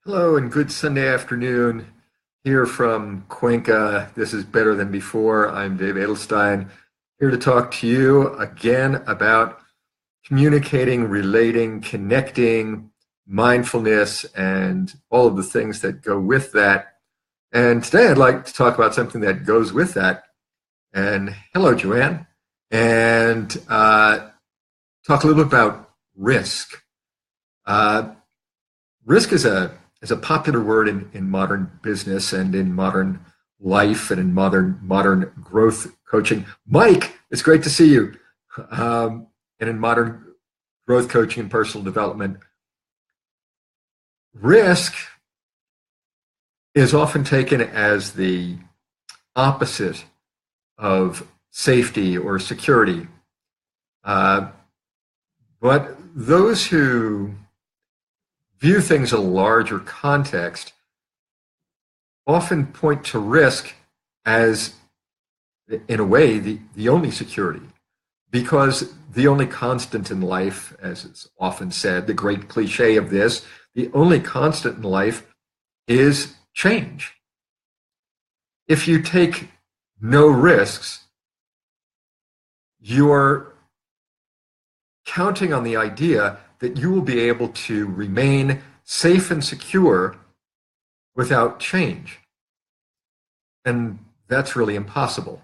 Hello and good Sunday afternoon here from Cuenca. This is Better Than Before. I'm Dave Edelstein, here to talk to you again about communicating, relating, connecting, mindfulness, and all of the things that go with that. And today I'd like to talk about something that goes with that. And hello, Joanne. And talk a little bit about risk. Uh, Risk is a popular word in modern business and in modern life and in modern growth coaching. Mike, it's great to see you. And in modern growth coaching and personal development, risk is often taken as the opposite of safety or security. Uh, but those who view things in a larger context often point to risk as, in a way, the only security. Because the only constant in life, as it's often said, the great cliche of this, the only constant in life is change. If you take no risks, you're counting on the idea that you will be able to remain safe and secure without change. And that's really impossible.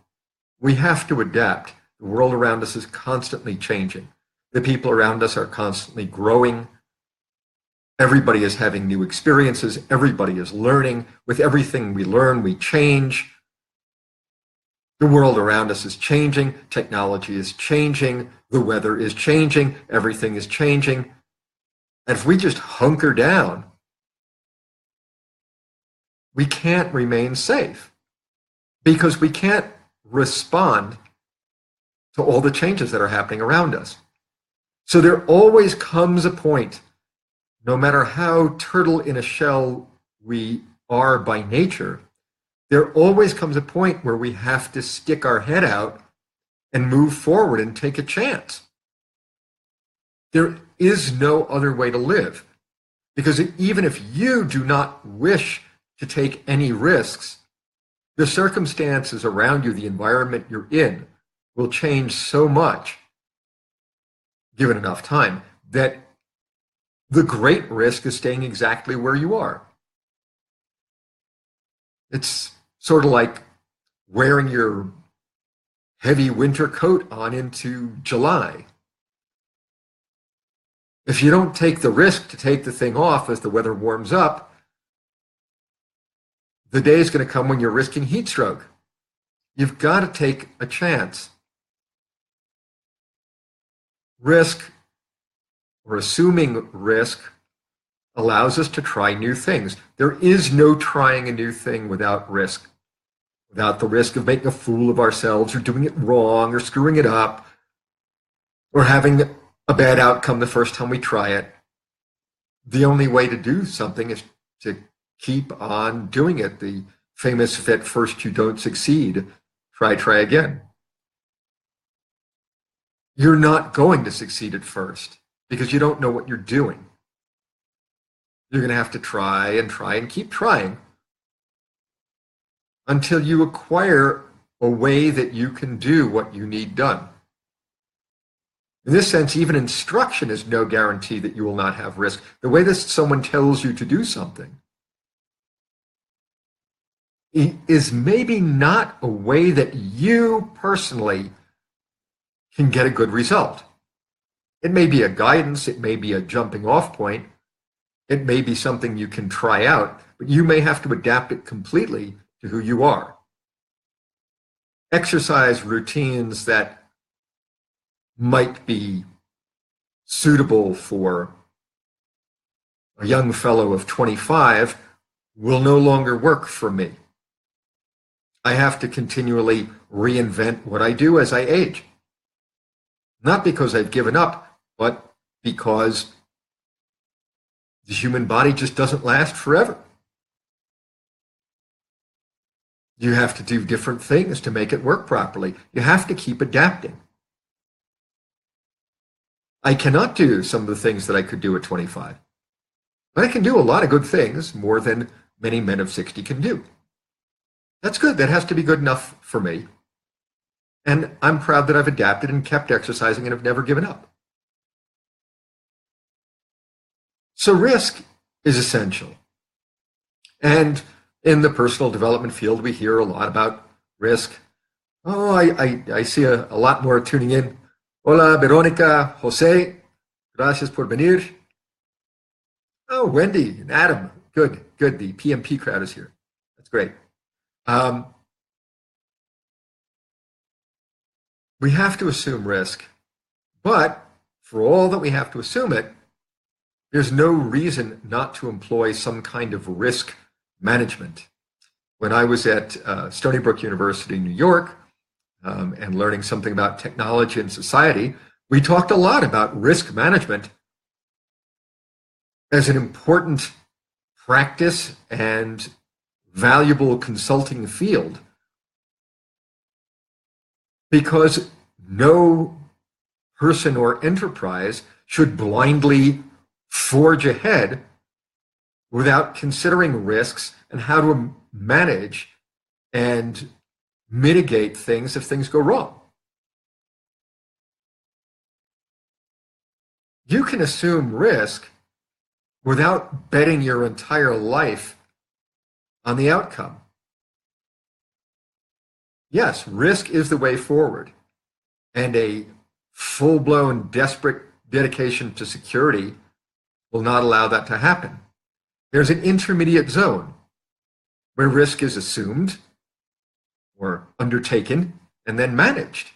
We have to adapt. The world around us is constantly changing. The people around us are constantly growing. Everybody is having new experiences. Everybody is learning. With everything we learn, we change. The world around us is changing. Technology is changing. The weather is changing. Everything is changing. And if we just hunker down, we can't remain safe because we can't respond to all the changes that are happening around us. So there always comes a point, no matter how turtle in a shell we are by nature, there always comes a point where we have to stick our head out and move forward and take a chance. There is no other way to live, because even if you do not wish to take any risks, the circumstances around you, the environment you're in, will change so much, given enough time, that the great risk is staying exactly where you are. It's sort of like wearing your heavy winter coat on into July. If you don't take the risk to take the thing off as the weather warms up, the day is going to come when you're risking heat stroke. You've got to take a chance. Risk, or assuming risk, allows us to try new things. There is no trying a new thing without risk, without the risk of making a fool of ourselves or doing it wrong or screwing it up or having a bad outcome the first time we try it. The only way to do something is to keep on doing it. The famous if at first you don't succeed, try again. You're not going to succeed at first because you don't know what you're doing. You're going to have to try and keep trying until you acquire a way that you can do what you need done. In this sense, even instruction is no guarantee that you will not have risk. The way that someone tells you to do something is maybe not a way that you personally can get a good result. It may be a guidance, it may be a jumping off point, it may be something you can try out, but you may have to adapt it completely to who you are. Exercise routines that might be suitable for a young fellow of 25 will no longer work for me. I have to continually reinvent what I do as I age. Not because I've given up, but because the human body just doesn't last forever. You have to do different things to make it work properly. You have to keep adapting. I cannot do some of the things that I could do at 25. But I can do a lot of good things, more than many men of 60 can do. That's good. That has to be good enough for me. And I'm proud that I've adapted and kept exercising and have never given up. So risk is essential. And in the personal development field, we hear a lot about risk. Oh, I see a lot more tuning in. Hola, Veronica, Jose, gracias por venir. Oh, Wendy and Adam, good. The PMP crowd is here. That's great. We have to assume risk, but for all that we have to assume it, there's no reason not to employ some kind of risk management. When I was at Stony Brook University in New York and learning something about technology and society, we talked a lot about risk management as an important practice and valuable consulting field, because no person or enterprise should blindly forge ahead without considering risks and how to manage and mitigate things if things go wrong. You can assume risk without betting your entire life on the outcome. Yes, risk is the way forward, and a full-blown, desperate dedication to security will not allow that to happen. There's an intermediate zone where risk is assumed or undertaken and then managed.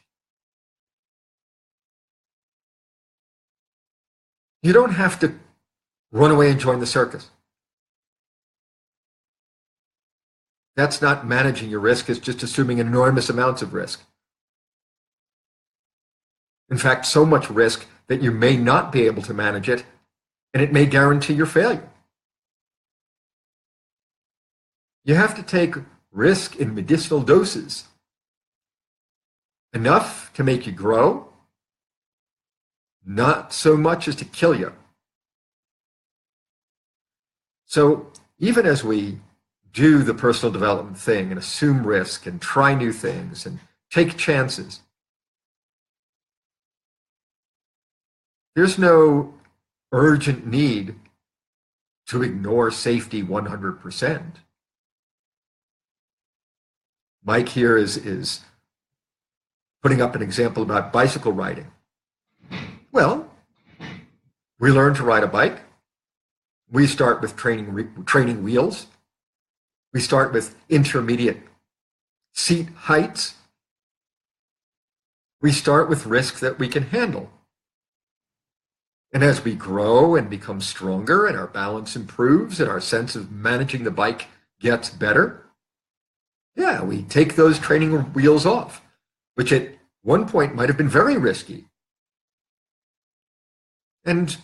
You don't have to run away and join the circus. That's not managing your risk, it's just assuming enormous amounts of risk. In fact, so much risk that you may not be able to manage it, and it may guarantee your failure. You have to take risk in medicinal doses, enough to make you grow, not so much as to kill you. So even as we do the personal development thing and assume risk and try new things and take chances, there's no urgent need to ignore safety 100%. Mike here is putting up an example about bicycle riding. Well, we learn to ride a bike. We start with training wheels. We start with intermediate seat heights. We start with risk that we can handle. And as we grow and become stronger and our balance improves and our sense of managing the bike gets better, yeah, we take those training wheels off, which at one point might have been very risky. And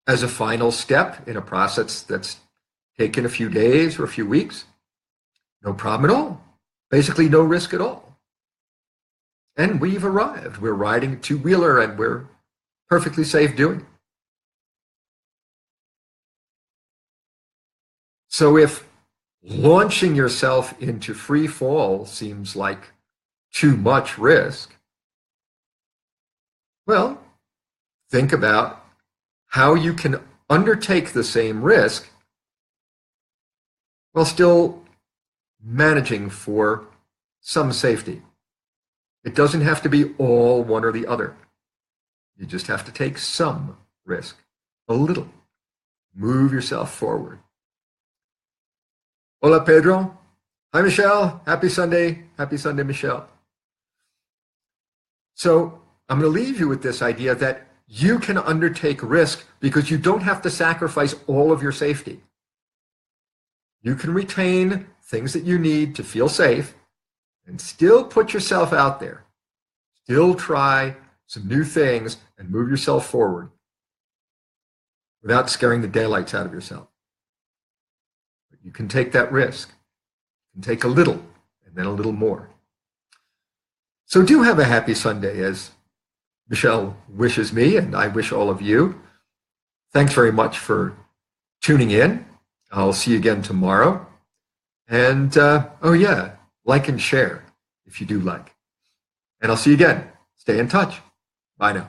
as a final step in a process that's taken a few days or a few weeks, no problem at all. Basically no risk at all. And we've arrived. We're riding a two-wheeler and we're perfectly safe doing it. So if launching yourself into free fall seems like too much risk, well, think about how you can undertake the same risk while still managing for some safety. It doesn't have to be all one or the other. You just have to take some risk, a little. Move yourself forward. Hola, Pedro. Hi, Michelle. Happy Sunday. Happy Sunday, Michelle. So I'm going to leave you with this idea that you can undertake risk because you don't have to sacrifice all of your safety. You can retain things that you need to feel safe and still put yourself out there. Still try some new things and move yourself forward without scaring the daylights out of yourself. But you can take that risk. You can take a little and then a little more. So do have a happy Sunday, as Michelle wishes me, and I wish all of you. Thanks very much for tuning in. I'll see you again tomorrow. And oh yeah, like and share if you do like. And I'll see you again. Stay in touch. Bye now.